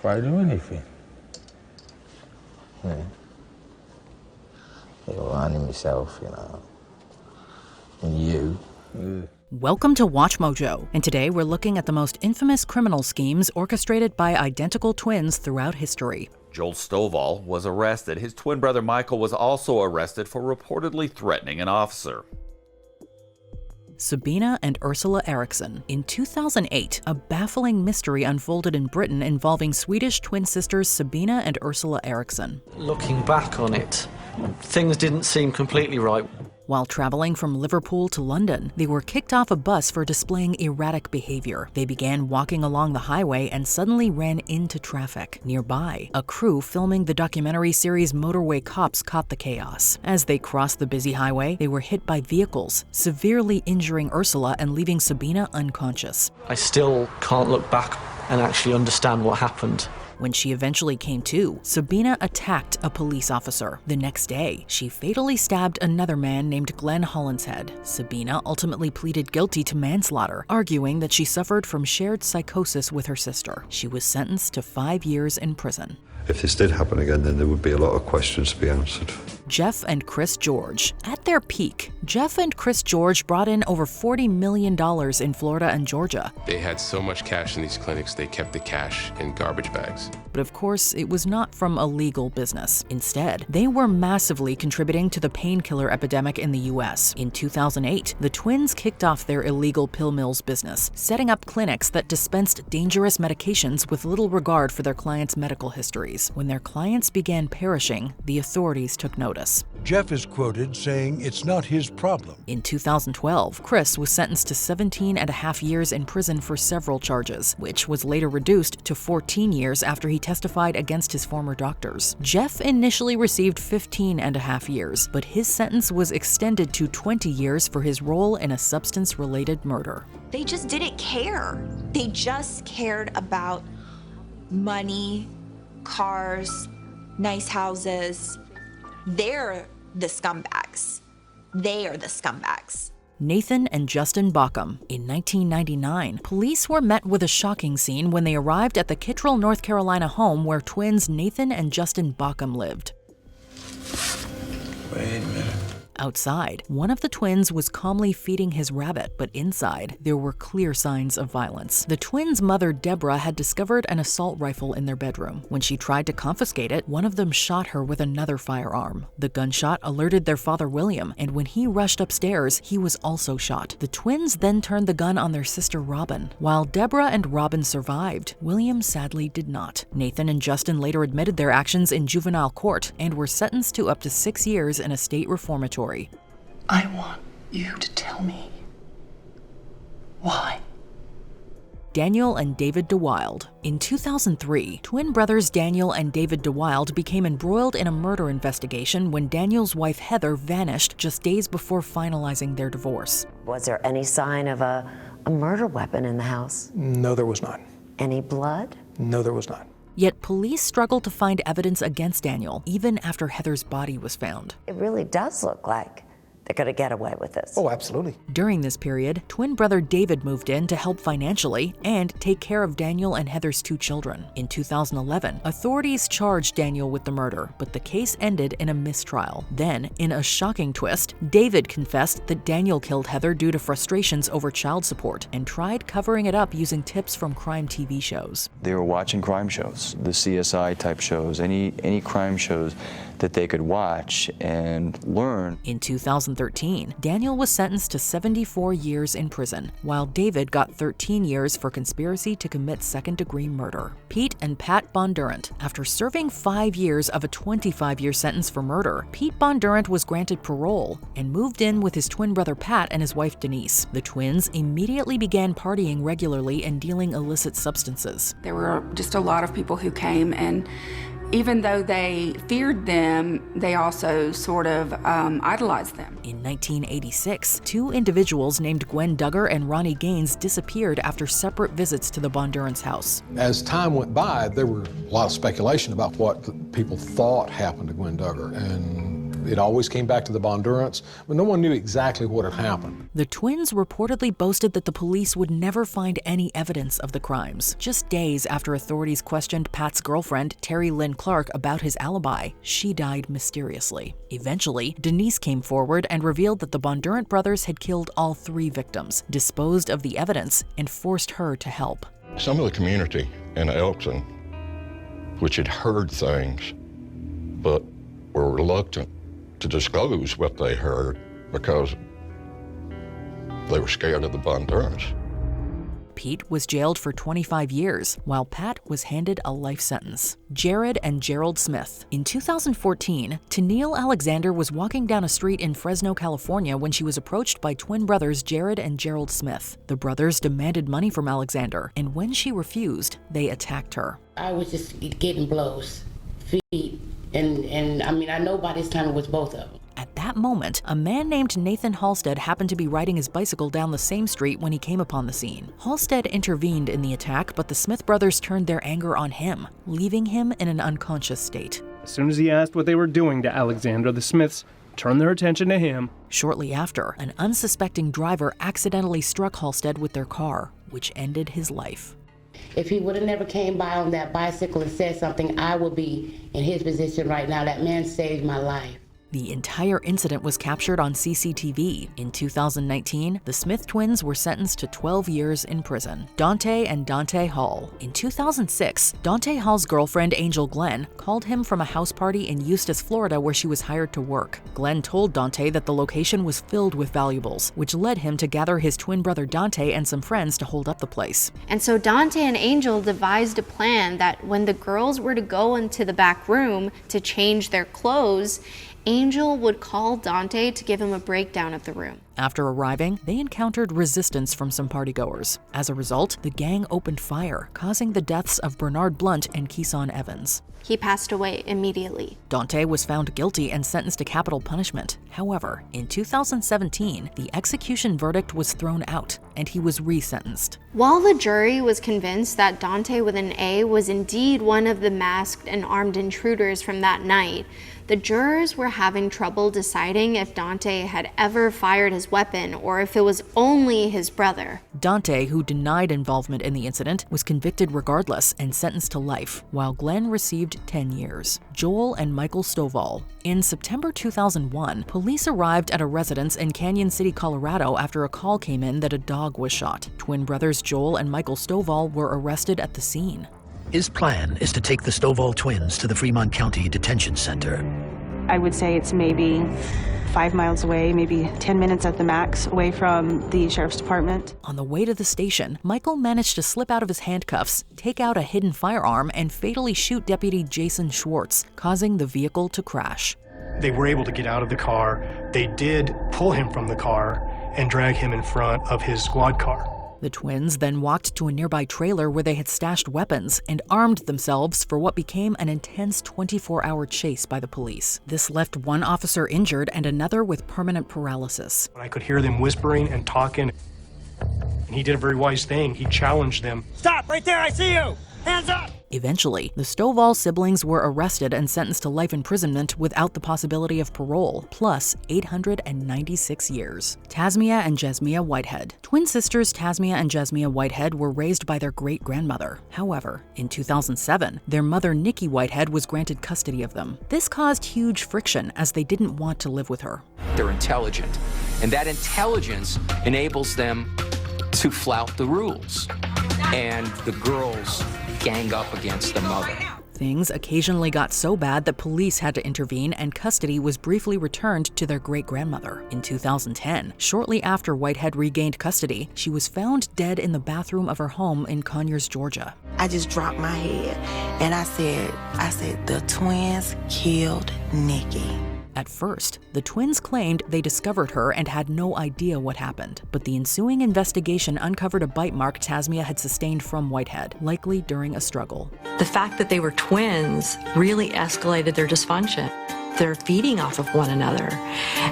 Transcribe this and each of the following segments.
afraid of anything. Yeah. Ronnie myself, you know. And you. Yeah. Welcome to WatchMojo, and today we're looking at the most infamous criminal schemes orchestrated by identical twins throughout history. Joel Stoval was arrested. His twin brother Michael was also arrested for reportedly threatening an officer. Sabina and Ursula Eriksson. In 2008, a baffling mystery unfolded in Britain involving Swedish twin sisters Sabina and Ursula Eriksson. Looking back on it, things didn't seem completely right. While traveling from Liverpool to London, they were kicked off a bus for displaying erratic behavior. They began walking along the highway and suddenly ran into traffic. Nearby, a crew filming the documentary series Motorway Cops caught the chaos. As they crossed the busy highway, they were hit by vehicles, severely injuring Ursula and leaving Sabina unconscious. I still can't look back and actually understand what happened. When she eventually came to, Sabina attacked a police officer. The next day, she fatally stabbed another man named Glenn Hollinshead. Sabina ultimately pleaded guilty to manslaughter, arguing that she suffered from shared psychosis with her sister. She was sentenced to 5 years in prison. If this did happen again, then there would be a lot of questions to be answered. Jeff and Chris George. At their peak, Jeff and Chris George brought in over $40 million in Florida and Georgia. They had so much cash in these clinics, they kept the cash in garbage bags. But of course, it was not from a legal business. Instead, they were massively contributing to the painkiller epidemic in the US. In 2008, the twins kicked off their illegal pill mills business, setting up clinics that dispensed dangerous medications with little regard for their clients' medical histories. When their clients began perishing, the authorities took notice. Jeff is quoted saying it's not his problem. In 2012, Chris was sentenced to 17.5 years in prison for several charges, which was later reduced to 14 years after he testified against his former doctors. Jeff initially received 15.5 years, but his sentence was extended to 20 years for his role in a substance-related murder. They just didn't care. They just cared about money, cars, nice houses. They're the scumbags. They are the scumbags. Nathan and Justin Bacham. In 1999, police were met with a shocking scene when they arrived at the Kittrell, North Carolina home where twins Nathan and Justin Bacham lived. Wait a minute. Outside, one of the twins was calmly feeding his rabbit, but inside, there were clear signs of violence. The twins' mother, Deborah, had discovered an assault rifle in their bedroom. When she tried to confiscate it, one of them shot her with another firearm. The gunshot alerted their father, William, and when he rushed upstairs, he was also shot. The twins then turned the gun on their sister, Robin. While Deborah and Robin survived, William sadly did not. Nathan and Justin later admitted their actions in juvenile court and were sentenced to up to 6 years in a state reformatory. I want you to tell me why. Daniel and David DeWild. In 2003, twin brothers Daniel and David DeWild became embroiled in a murder investigation when Daniel's wife Heather vanished just days before finalizing their divorce. Was there any sign of a murder weapon in the house? No, there was not. Any blood? No, there was not. Yet police struggled to find evidence against Daniel, even after Heather's body was found. It really does look like they're going to get away with this. Oh, absolutely. During this period, twin brother David moved in to help financially and take care of Daniel and Heather's 2 children. In 2011, authorities charged Daniel with the murder, but the case ended in a mistrial. Then, in a shocking twist, David confessed that Daniel killed Heather due to frustrations over child support and tried covering it up using tips from crime TV shows. They were watching crime shows, the CSI type shows, any crime shows that they could watch and learn. In 2013, Daniel was sentenced to 74 years in prison, while David got 13 years for conspiracy to commit second-degree murder. Pete and Pat Bondurant. After serving 5 years of a 25-year sentence for murder, Pete Bondurant was granted parole and moved in with his twin brother Pat and his wife Denise. The twins immediately began partying regularly and dealing illicit substances. There were just a lot of people who came, and even though they feared them, they also sort of idolized them. In 1986, 2 individuals named Gwen Duggar and Ronnie Gaines disappeared after separate visits to the Bondurant's house. As time went by, there were a lot of speculation about what people thought happened to Gwen Duggar, and It always came back to the Bondurants, but no one knew exactly what had happened. The twins reportedly boasted that the police would never find any evidence of the crimes. Just days after authorities questioned Pat's girlfriend, Terry Lynn Clark, about his alibi, she died mysteriously. Eventually, Denise came forward and revealed that the Bondurant brothers had killed all 3 victims, disposed of the evidence, and forced her to help. Some of the community in Elkton, which had heard things, but were reluctant to disclose what they heard because they were scared of the Bondurants. Pete was jailed for 25 years, while Pat was handed a life sentence. Jared and Gerald Smith. In 2014, Tennille Alexander was walking down a street in Fresno, California when she was approached by twin brothers Jared and Gerald Smith. The brothers demanded money from Alexander, and when she refused, they attacked her. I was just getting blows, feet, and I mean, I know by this time it was both of them. At that moment, a man named Nathan Halstead happened to be riding his bicycle down the same street when he came upon the scene. Halstead intervened in the attack, but the Smith brothers turned their anger on him, leaving him in an unconscious state. As soon as he asked what they were doing to Alexander, the Smiths turned their attention to him. Shortly after, an unsuspecting driver accidentally struck Halstead with their car, which ended his life. If he would have never came by on that bicycle and said something, I would be in his position right now. That man saved my life. The entire incident was captured on CCTV. In 2019, the Smith twins were sentenced to 12 years in prison. Dante and Dante Hall. In 2006, Dante Hall's girlfriend, Angel Glenn, called him from a house party in Eustis, Florida, where she was hired to work. Glenn told Dante that the location was filled with valuables, which led him to gather his twin brother Dante and some friends to hold up the place. And so Dante and Angel devised a plan that when the girls were to go into the back room to change their clothes, Angel would call Dante to give him a breakdown of the room. After arriving, they encountered resistance from some partygoers. As a result, the gang opened fire, causing the deaths of Bernard Blunt and Keeson Evans. He passed away immediately. Dante was found guilty and sentenced to capital punishment. However, in 2017, the execution verdict was thrown out, and he was resentenced. While the jury was convinced that Dante with an A was indeed one of the masked and armed intruders from that night, the jurors were having trouble deciding if Dante had ever fired his weapon or if it was only his brother. Dante, who denied involvement in the incident, was convicted regardless and sentenced to life, while Glenn received 10 years. Joel and Michael Stoval. In September 2001, police arrived at a residence in Canyon City, Colorado after a call came in that a dog was shot. Twin brothers Joel and Michael Stoval were arrested at the scene. His plan is to take the Stoval twins to the Fremont County Detention Center. I would say it's maybe 5 miles away, maybe 10 minutes at the max away from the sheriff's department. On the way to the station, Michael managed to slip out of his handcuffs, take out a hidden firearm, and fatally shoot Deputy Jason Schwartz, causing the vehicle to crash. They were able to get out of the car. They did pull him from the car and drag him in front of his squad car. The twins then walked to a nearby trailer where they had stashed weapons and armed themselves for what became an intense 24-hour chase by the police. This left one officer injured and another with permanent paralysis. I could hear them whispering and talking, and he did a very wise thing. He challenged them. Stop! Right there! I see you! Hands up! Eventually, the Stoval siblings were arrested and sentenced to life imprisonment without the possibility of parole, plus 896 years. Tasmia and Jasmia Whitehead. Twin sisters Tasmia and Jasmia Whitehead were raised by their great-grandmother. However, in 2007, their mother Nikki Whitehead was granted custody of them. This caused huge friction as they didn't want to live with her. They're intelligent, and that intelligence enables them to flout the rules. And the girls gang up against the mother. Things occasionally got so bad that police had to intervene and custody was briefly returned to their great-grandmother. In 2010, shortly after Whitehead regained custody, she was found dead in the bathroom of her home in Conyers, Georgia. I just dropped my head and I said, the twins killed Nikki. At first, the twins claimed they discovered her and had no idea what happened, but the ensuing investigation uncovered a bite mark Tasmia had sustained from Whitehead, likely during a struggle. The fact that they were twins really escalated their dysfunction. They're feeding off of one another,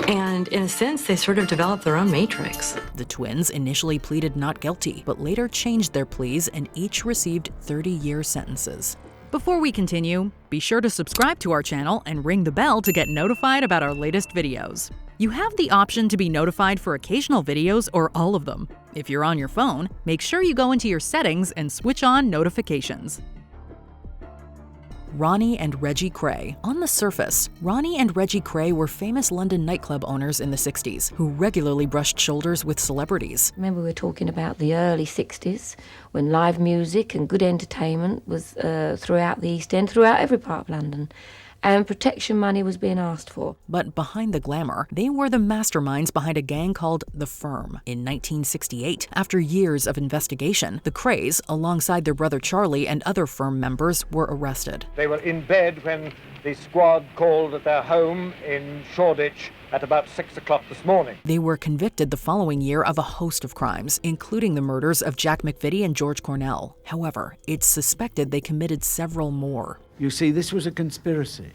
and in a sense, they sort of developed their own matrix. The twins initially pleaded not guilty, but later changed their pleas and each received 30-year sentences. Before we continue, be sure to subscribe to our channel and ring the bell to get notified about our latest videos. You have the option to be notified for occasional videos or all of them. If you're on your phone, make sure you go into your settings and switch on notifications. Ronnie and Reggie Kray. On the surface, Ronnie and Reggie Kray were famous London nightclub owners in the 60s who regularly brushed shoulders with celebrities. Remember, we're talking about the early 60s when live music and good entertainment was throughout the East End, throughout every part of London. And protection money was being asked for. But behind the glamour, they were the masterminds behind a gang called The Firm. In 1968, after years of investigation, the Krays, alongside their brother Charlie and other Firm members, were arrested. They were in bed when the squad called at their home in Shoreditch at about 6 o'clock this morning. They were convicted the following year of a host of crimes, including the murders of Jack McVitie and George Cornell. However, it's suspected they committed several more. You see, this was a conspiracy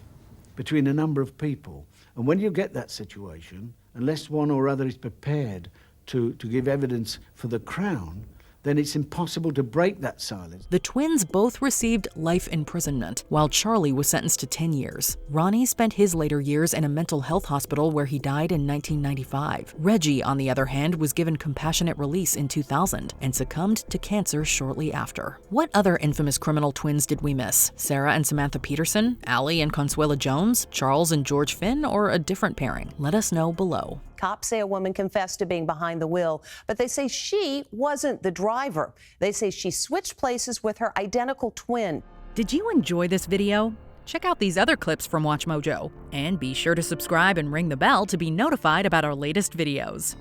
between a number of people. And when you get that situation, unless one or other is prepared to give evidence for the Crown, then it's impossible to break that silence. The twins both received life imprisonment, while Charlie was sentenced to 10 years. Ronnie spent his later years in a mental health hospital where he died in 1995. Reggie, on the other hand, was given compassionate release in 2000 and succumbed to cancer shortly after. What other infamous criminal twins did we miss? Sarah and Samantha Peterson? Allie and Consula Jones? Charles and George Finn? Or a different pairing? Let us know below. Cops say a woman confessed to being behind the wheel, but they say she wasn't the driver. They say she switched places with her identical twin. Did you enjoy this video? Check out these other clips from WatchMojo, and be sure to subscribe and ring the bell to be notified about our latest videos.